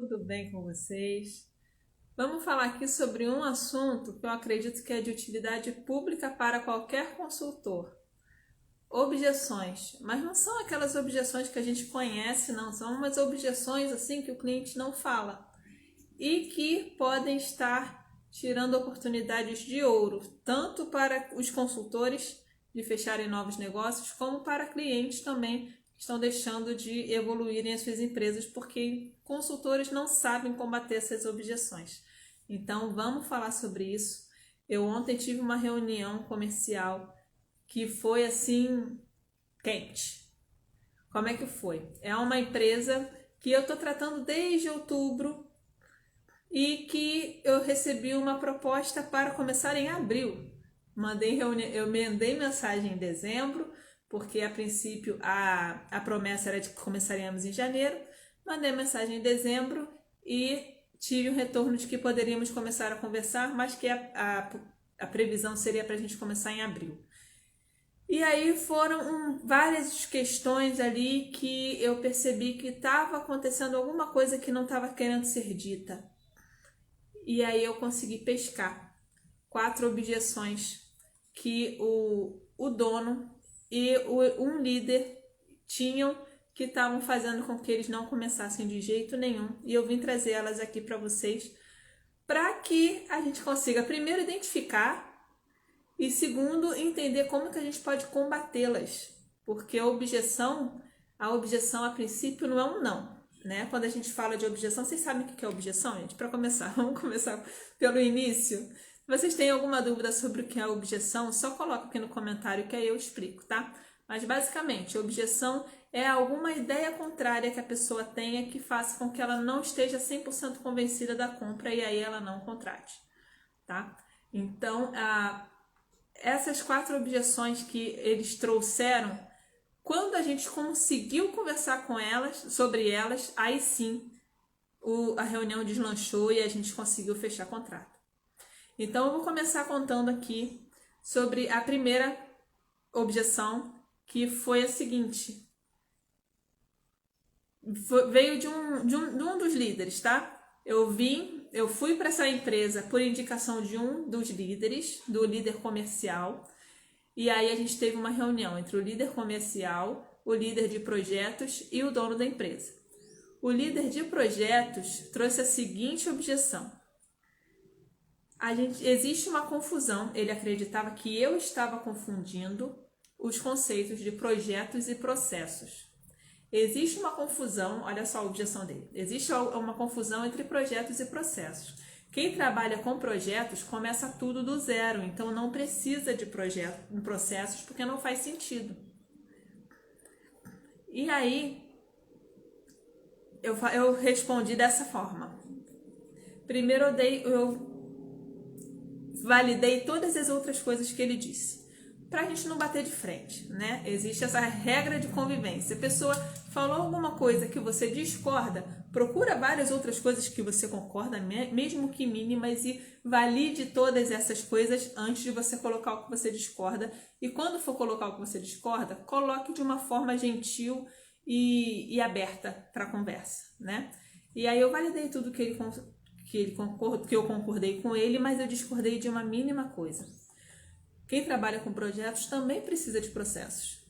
Tudo bem com vocês? Vamos falar aqui sobre um assunto que eu acredito que é de utilidade pública para qualquer consultor. Objeções, mas não são aquelas objeções que a gente conhece, não, são umas objeções assim que o cliente não fala e que podem estar tirando oportunidades de ouro, tanto para os consultores de fecharem novos negócios, como para clientes também que estão deixando de evoluírem as suas empresas, porque consultores não sabem combater essas objeções. Então, vamos falar sobre isso. Eu ontem tive uma reunião comercial que foi assim, quente. Como é que foi? É uma empresa que eu estou tratando desde outubro e que eu recebi uma proposta para começar em abril. Eu mandei mensagem em dezembro, porque a princípio a promessa era de que começaríamos em janeiro. Mandei mensagem em dezembro e tive um retorno de que poderíamos começar a conversar, mas que a previsão seria para a gente começar em abril. E aí foram várias questões ali que eu percebi que estava acontecendo alguma coisa que não estava querendo ser dita. E aí eu consegui pescar 4 objeções que o dono e um líder tinham, que estavam fazendo com que eles não começassem de jeito nenhum. E eu vim trazer elas aqui para vocês, para que a gente consiga, primeiro, identificar e, segundo, entender como que a gente pode combatê-las. Porque a objeção a princípio não é um não, né? Quando a gente fala de objeção, vocês sabem o que é objeção, gente? Para começar, vamos começar pelo início. Se vocês têm alguma dúvida sobre o que é objeção, só coloca aqui no comentário que aí eu explico, tá? Mas basicamente, objeção é alguma ideia contrária que a pessoa tenha que faça com que ela não esteja 100% convencida da compra e aí ela não contrate, tá? Então, essas 4 objeções que eles trouxeram, quando a gente conseguiu conversar com elas, sobre elas, aí sim a reunião deslanchou e a gente conseguiu fechar contrato. Então eu vou começar contando aqui sobre a primeira objeção, que foi a seguinte. Veio de um dos líderes, tá? Eu fui para essa empresa por indicação de um dos líderes, do líder comercial, e aí a gente teve uma reunião entre o líder comercial, o líder de projetos e o dono da empresa. O líder de projetos trouxe a seguinte objeção. Existe uma confusão, ele acreditava que eu estava confundindo os conceitos de projetos e processos. Existe uma confusão, olha só a objeção dele, existe uma confusão entre projetos e processos. Quem trabalha com projetos começa tudo do zero, então não precisa de processos porque não faz sentido. E aí, eu respondi dessa forma. Primeiro eu validei todas as outras coisas que ele disse, para a gente não bater de frente, né? Existe essa regra de convivência. A pessoa falou alguma coisa que você discorda, procura várias outras coisas que você concorda, mesmo que mínimas, e valide todas essas coisas antes de você colocar o que você discorda. E quando for colocar o que você discorda, coloque de uma forma gentil e aberta para a conversa, né? E aí eu validei tudo que eu concordei com ele, mas eu discordei de uma mínima coisa. Quem trabalha com projetos também precisa de processos.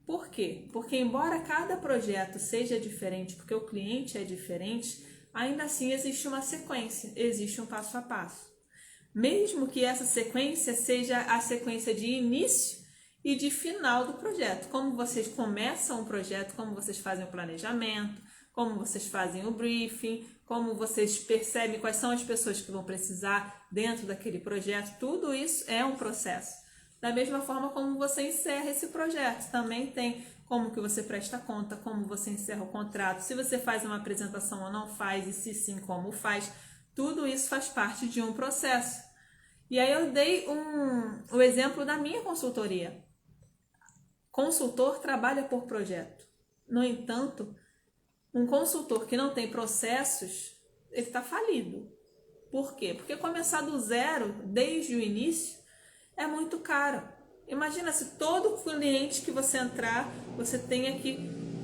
Por quê? Porque embora cada projeto seja diferente, porque o cliente é diferente, ainda assim existe uma sequência, existe um passo a passo. Mesmo que essa sequência seja a sequência de início e de final do projeto. Como vocês começam o projeto, como vocês fazem o planejamento, como vocês fazem o briefing, como vocês percebem quais são as pessoas que vão precisar dentro daquele projeto, tudo isso é um processo. Da mesma forma como você encerra esse projeto, também tem como que você presta conta, como você encerra o contrato, se você faz uma apresentação ou não faz, e se sim, como faz, tudo isso faz parte de um processo. E aí eu dei o exemplo da minha consultoria. Consultor trabalha por projeto. No entanto, um consultor que não tem processos, ele está falido. Por quê? Porque começar do zero, desde o início, é muito caro. Imagina se todo cliente que você entrar, você tenha que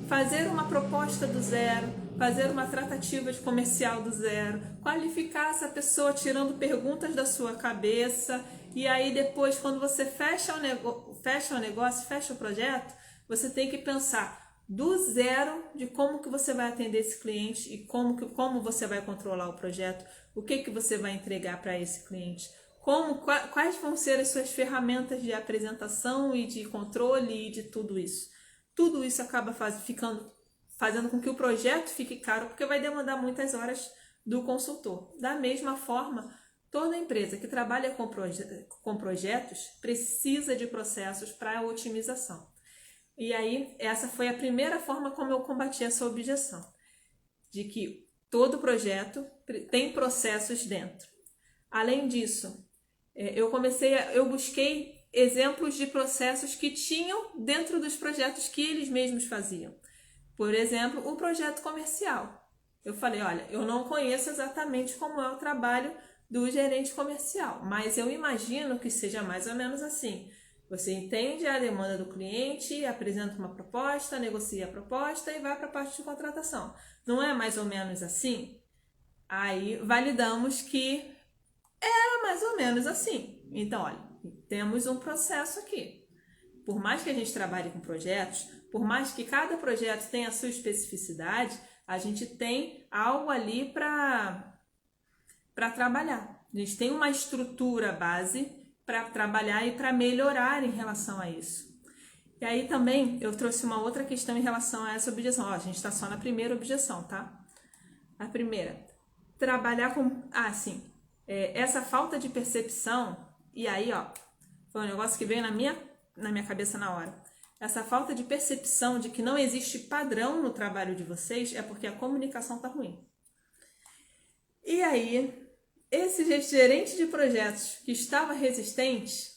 fazer uma proposta do zero, fazer uma tratativa de comercial do zero, qualificar essa pessoa tirando perguntas da sua cabeça, e aí depois, quando você fecha o negócio, fecha o projeto, você tem que pensar do zero de como que você vai atender esse cliente e como você vai controlar o projeto, o que você vai entregar para esse cliente, quais vão ser as suas ferramentas de apresentação e de controle e de tudo isso. Tudo isso acaba fazendo com que o projeto fique caro, porque vai demandar muitas horas do consultor. Da mesma forma, toda empresa que trabalha com projetos precisa de processos para otimização. E aí, essa foi a primeira forma como eu combati essa objeção, de que todo projeto tem processos dentro. Além disso, eu busquei exemplos de processos que tinham dentro dos projetos que eles mesmos faziam. Por exemplo, o projeto comercial. Eu falei, olha, eu não conheço exatamente como é o trabalho do gerente comercial, mas eu imagino que seja mais ou menos assim. Você entende a demanda do cliente, apresenta uma proposta, negocia a proposta e vai para a parte de contratação. Não é mais ou menos assim? Aí validamos que era mais ou menos assim. Então, olha, temos um processo aqui. Por mais que a gente trabalhe com projetos, por mais que cada projeto tenha a sua especificidade, a gente tem algo ali para trabalhar. A gente tem uma estrutura base para trabalhar e para melhorar em relação a isso. E aí também eu trouxe uma outra questão em relação a essa objeção. Ó, a gente está só na primeira objeção, tá? A primeira, trabalhar com... essa falta de percepção, e aí, ó, foi um negócio que veio na minha cabeça na hora. Essa falta de percepção de que não existe padrão no trabalho de vocês é porque a comunicação tá ruim. E aí, esse gerente de projetos que estava resistente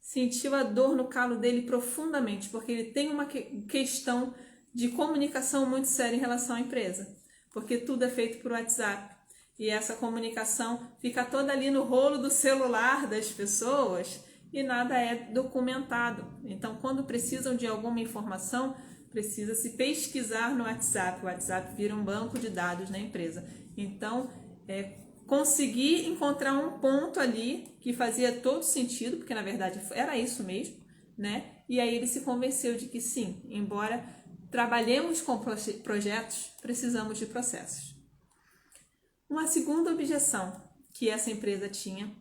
sentiu a dor no calo dele profundamente, porque ele tem uma questão de comunicação muito séria em relação à empresa, porque tudo é feito por WhatsApp e essa comunicação fica toda ali no rolo do celular das pessoas e nada é documentado. Então, quando precisam de alguma informação, precisa se pesquisar no WhatsApp. O WhatsApp vira um banco de dados na empresa. Então, consegui encontrar um ponto ali que fazia todo sentido, porque na verdade era isso mesmo, né? E aí ele se convenceu de que sim, embora trabalhemos com projetos, precisamos de processos. Uma segunda objeção que essa empresa tinha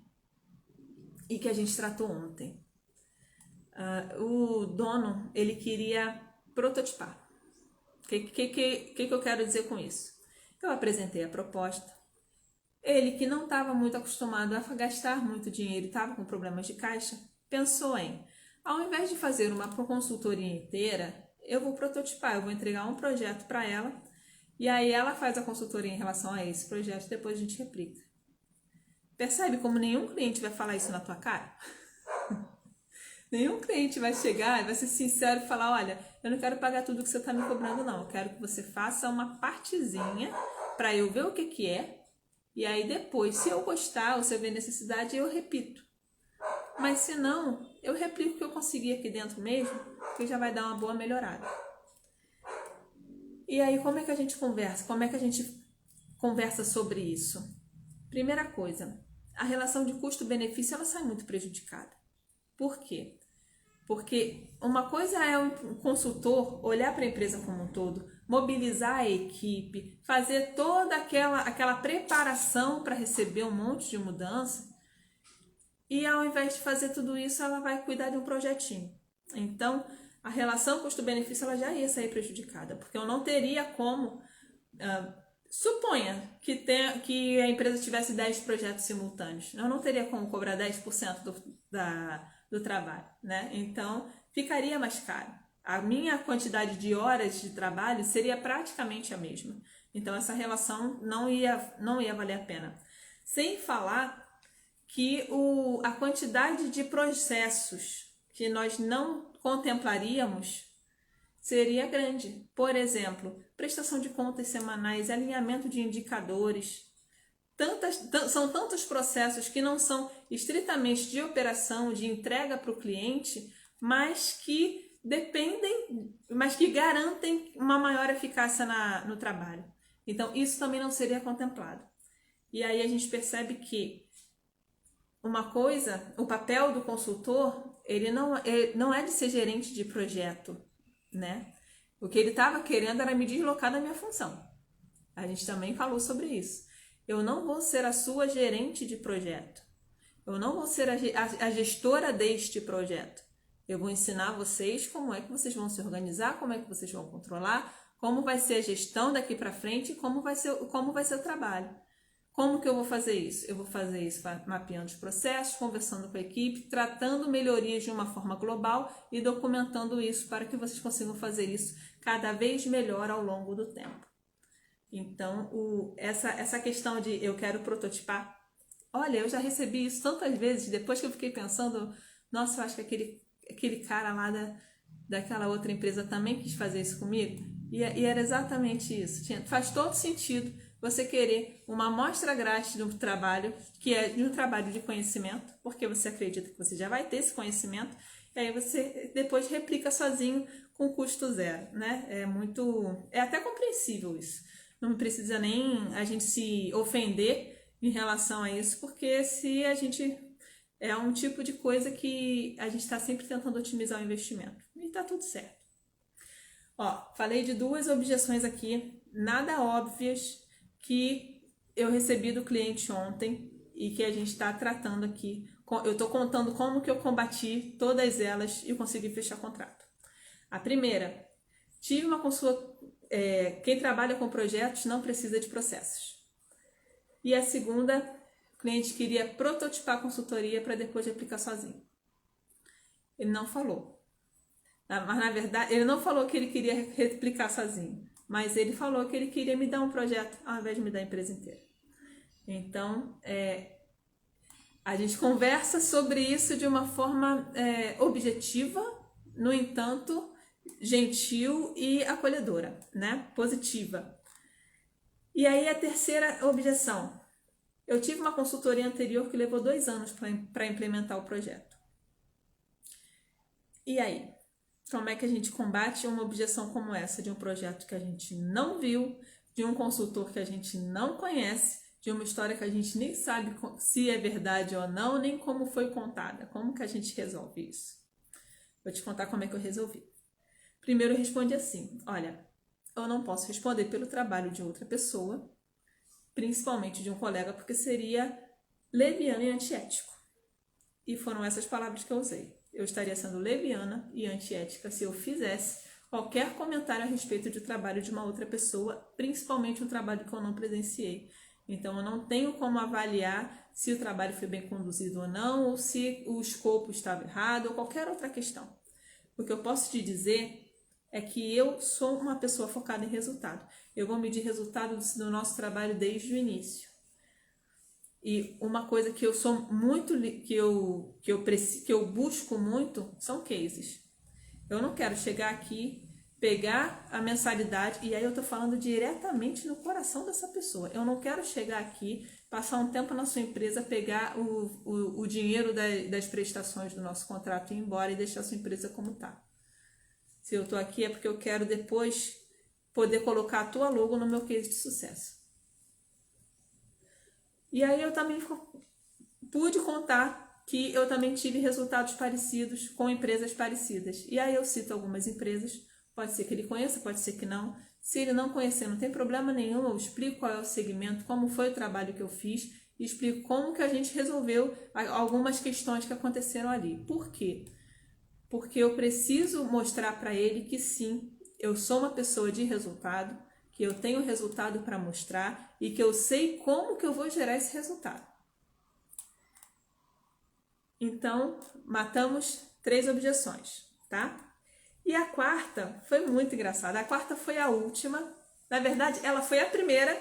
e que a gente tratou ontem. O dono, ele queria prototipar. O que eu quero dizer com isso? Eu apresentei a proposta. Ele, que não estava muito acostumado a gastar muito dinheiro e estava com problemas de caixa, pensou em, ao invés de fazer uma consultoria inteira, eu vou prototipar, eu vou entregar um projeto para ela, e aí ela faz a consultoria em relação a esse projeto e depois a gente replica. Percebe como nenhum cliente vai falar isso na tua cara? Nenhum cliente vai chegar e vai ser sincero e falar, olha, eu não quero pagar tudo que você está me cobrando não, eu quero que você faça uma partezinha para eu ver o que é, e aí depois, se eu gostar ou se eu ver necessidade, eu repito. Mas se não, eu replico o que eu consegui aqui dentro mesmo, que já vai dar uma boa melhorada. E aí, como é que a gente conversa? Como é que a gente conversa sobre isso? Primeira coisa, a relação de custo-benefício, ela sai muito prejudicada. Por quê? Porque uma coisa é um consultor olhar para a empresa como um todo, mobilizar a equipe, fazer toda aquela preparação para receber um monte de mudança, e ao invés de fazer tudo isso, ela vai cuidar de um projetinho. Então, a relação custo-benefício ela já ia sair prejudicada, porque eu não teria como... suponha que a empresa tivesse 10 projetos simultâneos, eu não teria como cobrar 10% do trabalho, né? Então, ficaria mais caro. A minha quantidade de horas de trabalho seria praticamente a mesma. Então, essa relação não ia valer a pena. Sem falar que a quantidade de processos que nós não contemplaríamos seria grande. Por exemplo, prestação de contas semanais, alinhamento de indicadores. São tantos processos que não são estritamente de operação, de entrega para o cliente, mas que dependem, mas que garantem uma maior eficácia no trabalho. Então, isso também não seria contemplado. E aí a gente percebe que uma coisa, o papel do consultor, ele não é de ser gerente de projeto, né? O que ele estava querendo era me deslocar da minha função. A gente também falou sobre isso. Eu não vou ser a sua gerente de projeto. Eu não vou ser a gestora deste projeto. Eu vou ensinar vocês como é que vocês vão se organizar, como é que vocês vão controlar, como vai ser a gestão daqui para frente e como vai ser o trabalho. Como que eu vou fazer isso? Eu vou fazer isso mapeando os processos, conversando com a equipe, tratando melhorias de uma forma global e documentando isso para que vocês consigam fazer isso cada vez melhor ao longo do tempo. Então, essa questão de eu quero prototipar, olha, eu já recebi isso tantas vezes, depois que eu fiquei pensando, nossa, eu acho que aquele cara lá daquela outra empresa também quis fazer isso comigo, e era exatamente isso. Faz todo sentido você querer uma amostra grátis de um trabalho, que é de um trabalho de conhecimento, porque você acredita que você já vai ter esse conhecimento, e aí você depois replica sozinho com custo zero, né? É até compreensível isso. Não precisa nem a gente se ofender em relação a isso, porque se a gente é um tipo de coisa que a gente está sempre tentando otimizar o investimento. E está tudo certo. Ó, falei de 2 objeções aqui, nada óbvias, que eu recebi do cliente ontem e que a gente está tratando aqui. Eu estou contando como que eu combati todas elas e consegui fechar contrato. A primeira, tive uma consulta. Quem trabalha com projetos não precisa de processos. E a segunda, o cliente queria prototipar a consultoria para depois aplicar sozinho. Ele não falou. Mas, na verdade, ele não falou que ele queria replicar sozinho. Mas ele falou que ele queria me dar um projeto ao invés de me dar a empresa inteira. Então, a gente conversa sobre isso de uma forma objetiva, no entanto, gentil e acolhedora, né? Positiva. E aí a terceira objeção. Eu tive uma consultoria anterior que levou 2 anos para implementar o projeto. E aí? Como é que a gente combate uma objeção como essa de um projeto que a gente não viu, de um consultor que a gente não conhece, de uma história que a gente nem sabe se é verdade ou não, nem como foi contada? Como que a gente resolve isso? Vou te contar como é que eu resolvi. Primeiro eu respondi assim, olha, eu não posso responder pelo trabalho de outra pessoa, principalmente de um colega, porque seria leviano e antiético. E foram essas palavras que eu usei. Eu estaria sendo leviana e antiética se eu fizesse qualquer comentário a respeito do trabalho de uma outra pessoa, principalmente um trabalho que eu não presenciei. Então, eu não tenho como avaliar se o trabalho foi bem conduzido ou não, ou se o escopo estava errado, ou qualquer outra questão. O que eu posso te dizer é que eu sou uma pessoa focada em resultado. Eu vou medir resultado do nosso trabalho desde o início. E uma coisa que eu sou muito, que eu busco muito são cases. Eu não quero chegar aqui, pegar a mensalidade, e aí eu tô falando diretamente no coração dessa pessoa. Eu não quero chegar aqui, passar um tempo na sua empresa, pegar o dinheiro das prestações do nosso contrato e ir embora e deixar a sua empresa como tá. Se eu tô aqui é porque eu quero depois poder colocar a tua logo no meu case de sucesso. E aí eu também pude contar que eu também tive resultados parecidos com empresas parecidas. E aí eu cito algumas empresas, pode ser que ele conheça, pode ser que não. Se ele não conhecer, não tem problema nenhum, eu explico qual é o segmento, como foi o trabalho que eu fiz, e explico como que a gente resolveu algumas questões que aconteceram ali. Por quê? Porque eu preciso mostrar para ele que sim, eu sou uma pessoa de resultado, que eu tenho resultado para mostrar e que eu sei como que eu vou gerar esse resultado. Então, matamos 3 objeções, tá? E a quarta foi muito engraçada. A quarta foi a última. Na verdade, ela foi a primeira,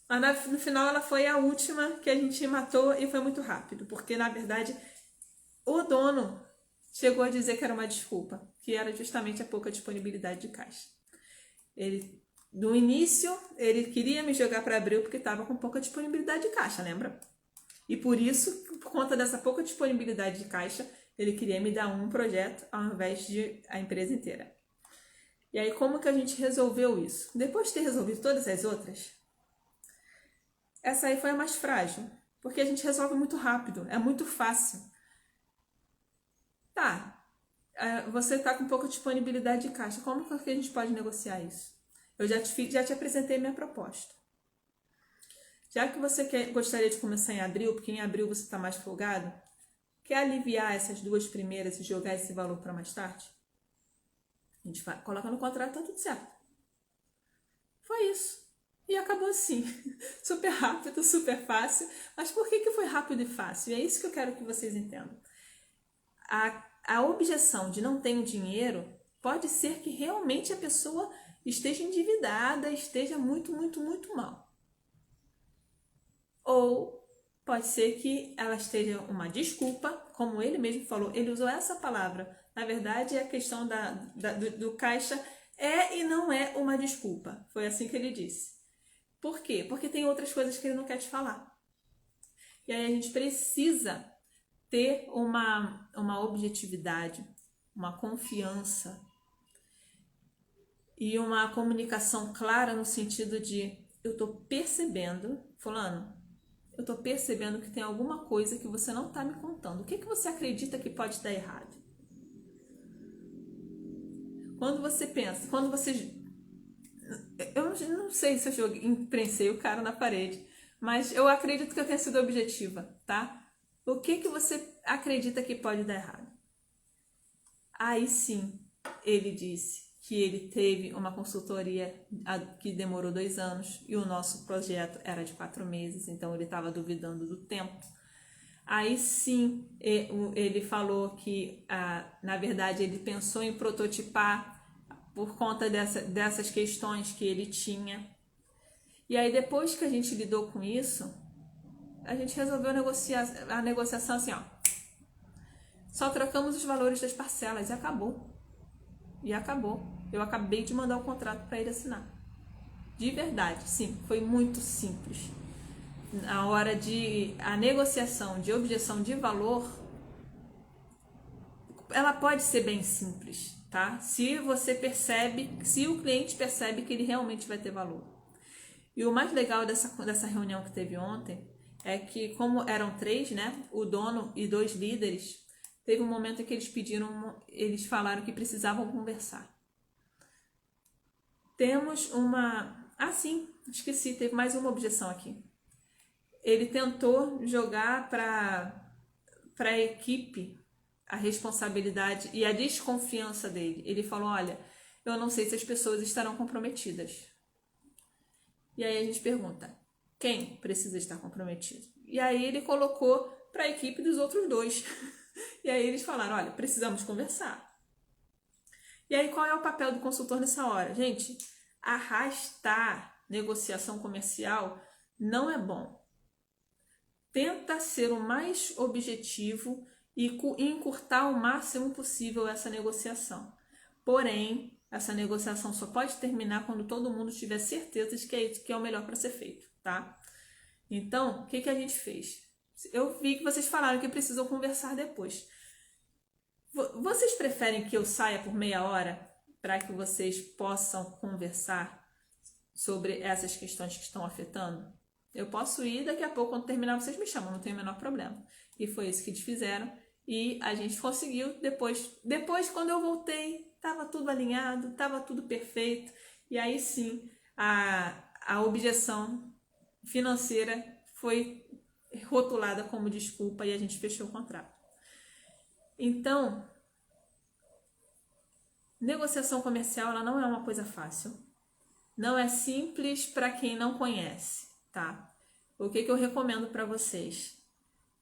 mas no final ela foi a última que a gente matou e foi muito rápido. Porque, na verdade, o dono chegou a dizer que era uma desculpa, que era justamente a pouca disponibilidade de caixa. No início, ele queria me jogar para abril porque estava com pouca disponibilidade de caixa, lembra? E por isso, por conta dessa pouca disponibilidade de caixa, Ele queria me dar um projeto ao invés de a empresa inteira. E aí, como que a gente resolveu isso? Depois de ter resolvido todas as outras, essa aí foi a mais frágil, porque a gente resolve muito rápido, é muito fácil. Tá, você está com pouca disponibilidade de caixa, como que a gente pode negociar isso? Eu já te apresentei minha proposta. Já que você gostaria de começar em abril, porque em abril você está mais folgado, quer aliviar essas duas primeiras e jogar esse valor para mais tarde? A gente coloca no contrato, tá tudo certo. Foi isso. E acabou assim. Super rápido, super fácil. Mas por que foi rápido e fácil? E é isso que eu quero que vocês entendam. A objeção de não ter dinheiro pode ser que realmente a pessoa esteja endividada, esteja muito, muito, muito mal. Ou pode ser que ela esteja uma desculpa, como ele mesmo falou, ele usou essa palavra. Na verdade, a questão do caixa é e não é uma desculpa. Foi assim que ele disse. Por quê? Porque tem outras coisas que ele não quer te falar. E aí a gente precisa ter uma objetividade, uma confiança e uma comunicação clara no sentido de eu estou percebendo, fulano, eu estou percebendo que tem alguma coisa que você não está me contando. O que você acredita que pode dar errado? Quando você pensa, quando você... Eu não sei se eu imprensei o cara na parede, mas eu acredito que eu tenha sido objetiva, tá? O que você acredita que pode dar errado? Aí sim, ele disse que ele teve uma consultoria que demorou 2 anos e o nosso projeto era de 4 meses, então ele estava duvidando do tempo. Aí sim, ele falou que, na verdade, ele pensou em prototipar por conta dessas questões que ele tinha. E aí, depois que a gente lidou com isso, a gente resolveu a negociação assim, ó. Só trocamos os valores das parcelas e acabou. E acabou. Eu acabei de mandar o contrato para ele assinar. De verdade, sim, foi muito simples. Na hora a negociação de objeção de valor, ela pode ser bem simples, tá? Se o cliente percebe que ele realmente vai ter valor. E o mais legal dessa reunião que teve ontem é que, como eram 3, né? O dono e 2 líderes, teve um momento em que eles falaram que precisavam conversar. Temos sim, esqueci, teve mais uma objeção aqui. Ele tentou jogar para a equipe a responsabilidade e a desconfiança dele. Ele falou, olha, eu não sei se as pessoas estarão comprometidas. E aí a gente pergunta, quem precisa estar comprometido? E aí ele colocou para a equipe dos outros 2. E aí eles falaram, olha, precisamos conversar. E aí qual é o papel do consultor nessa hora? Gente, arrastar negociação comercial não é bom. Tenta ser o mais objetivo e encurtar o máximo possível essa negociação. Porém, essa negociação só pode terminar quando todo mundo tiver certeza de que é o melhor para ser feito, tá? Então, o que a gente fez? Eu vi que vocês falaram que precisam conversar depois. Vocês preferem que eu saia por meia hora para que vocês possam conversar sobre essas questões que estão afetando? Eu posso ir, daqui a pouco, quando terminar, vocês me chamam, não tem o menor problema. E foi isso que eles fizeram. E a gente conseguiu, depois quando eu voltei, estava tudo alinhado, estava tudo perfeito. E aí sim, a objeção financeira foi rotulada como desculpa e a gente fechou o contrato. Então, negociação comercial ela não é uma coisa fácil. Não é simples para quem não conhece, tá? O que eu recomendo para vocês?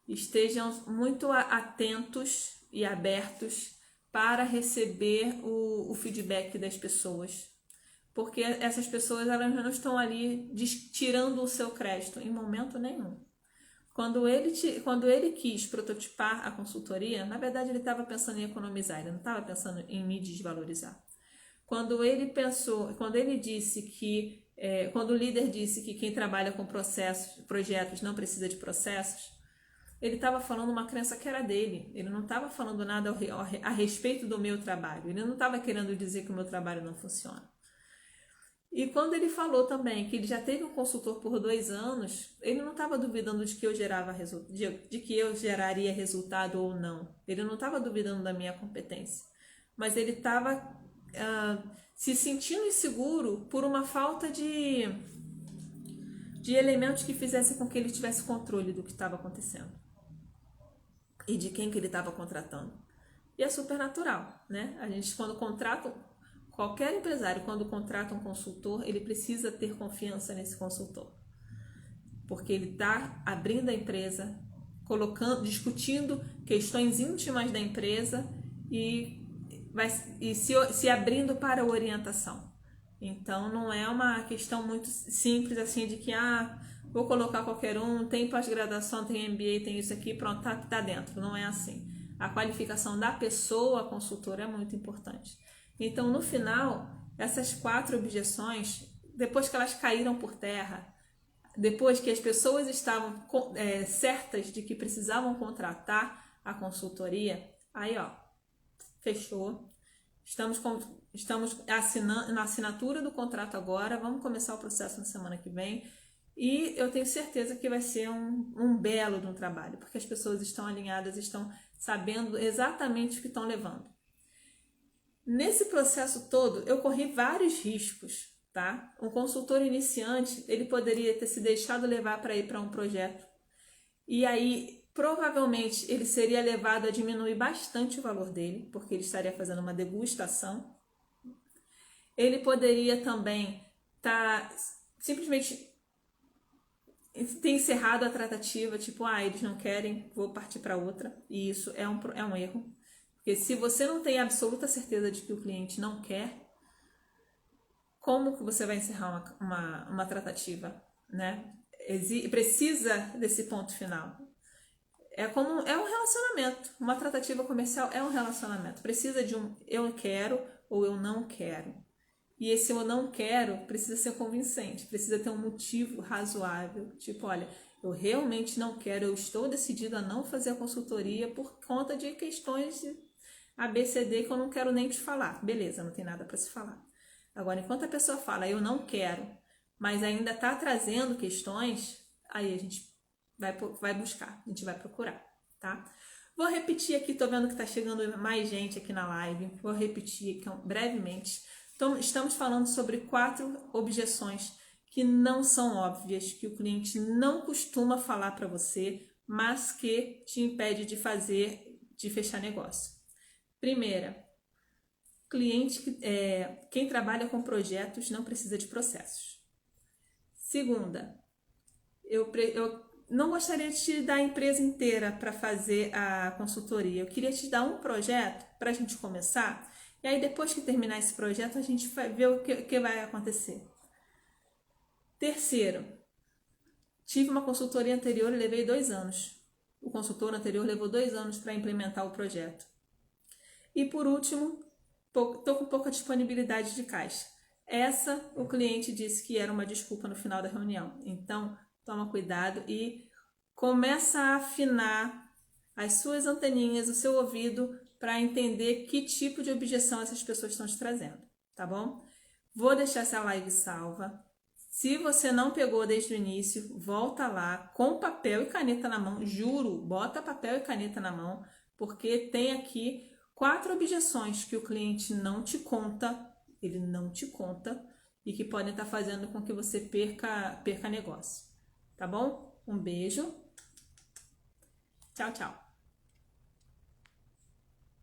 Estejam muito atentos e abertos para receber o feedback das pessoas. Porque essas pessoas elas não estão ali tirando o seu crédito em momento nenhum. Quando ele quis prototipar a consultoria, na verdade ele estava pensando em economizar, ele não estava pensando em me desvalorizar. Quando o líder disse que quem trabalha com projetos não precisa de processos, ele estava falando uma crença que era dele. Ele não estava falando nada a respeito do meu trabalho. Ele não estava querendo dizer que o meu trabalho não funciona. E quando ele falou também que ele já teve um consultor por 2 anos, ele não estava duvidando de que de que eu geraria resultado ou não. Ele não estava duvidando da minha competência. Mas ele estava se sentindo inseguro por uma falta de elementos que fizessem com que ele tivesse controle do que estava acontecendo e de quem que ele estava contratando. E é super natural, né? A gente, quando contrata, qualquer empresário, quando contrata um consultor, ele precisa ter confiança nesse consultor, porque ele está abrindo a empresa, discutindo questões íntimas da empresa e se abrindo para orientação. Então não é uma questão muito simples assim de que vou colocar qualquer um, tem pós-graduação, tem MBA, tem isso aqui, pronto, tá dentro. Não é assim. A qualificação da pessoa consultora é muito importante. Então, no final, essas 4 objeções, depois que elas caíram por terra, depois que as pessoas estavam certas de que precisavam contratar a consultoria, aí fechou. Estamos assinando na assinatura do contrato agora, vamos começar o processo na semana que vem. E eu tenho certeza que vai ser um belo de um trabalho, porque as pessoas estão alinhadas, estão sabendo exatamente o que estão levando. Nesse processo todo, eu corri vários riscos, tá? Um consultor iniciante, ele poderia ter se deixado levar para ir para um projeto. E aí, provavelmente, ele seria levado a diminuir bastante o valor dele, porque ele estaria fazendo uma degustação. Ele poderia também simplesmente ter encerrado a tratativa, tipo, eles não querem, vou partir para outra. E isso é um erro. Porque se você não tem absoluta certeza de que o cliente não quer, como que você vai encerrar uma tratativa, né? Precisa desse ponto final. É um relacionamento. Uma tratativa comercial é um relacionamento. Precisa de eu quero ou eu não quero. E esse eu não quero precisa ser convincente, precisa ter um motivo razoável. Tipo, olha, eu realmente não quero, eu estou decidido a não fazer a consultoria por conta de questões de ABCD que eu não quero nem te falar. Beleza, não tem nada para se falar. Agora, enquanto a pessoa fala, eu não quero, mas ainda está trazendo questões, aí a gente vai buscar, a gente vai procurar, tá? Vou repetir aqui, tô vendo que tá chegando mais gente aqui na live, vou repetir aqui brevemente. Então, estamos falando sobre 4 objeções que não são óbvias, que o cliente não costuma falar para você, mas que te impede de fechar negócio. Primeira, quem trabalha com projetos não precisa de processos. Segunda, eu não gostaria de te dar a empresa inteira para fazer a consultoria. Eu queria te dar um projeto para a gente começar. E aí, depois que terminar esse projeto, a gente vai ver o que vai acontecer. Terceiro, tive uma consultoria anterior e levei 2 anos. O consultor anterior levou 2 anos para implementar o projeto. E por último, estou com pouca disponibilidade de caixa. Essa, o cliente disse que era uma desculpa no final da reunião. Então, toma cuidado e começa a afinar as suas anteninhas, o seu ouvido, para entender que tipo de objeção essas pessoas estão te trazendo, tá bom? Vou deixar essa live salva. Se você não pegou desde o início, volta lá com papel e caneta na mão. Juro, bota papel e caneta na mão, porque tem aqui 4 objeções que o cliente não te conta, ele não te conta, e que podem estar fazendo com que você perca negócio, tá bom? Um beijo. Tchau, tchau.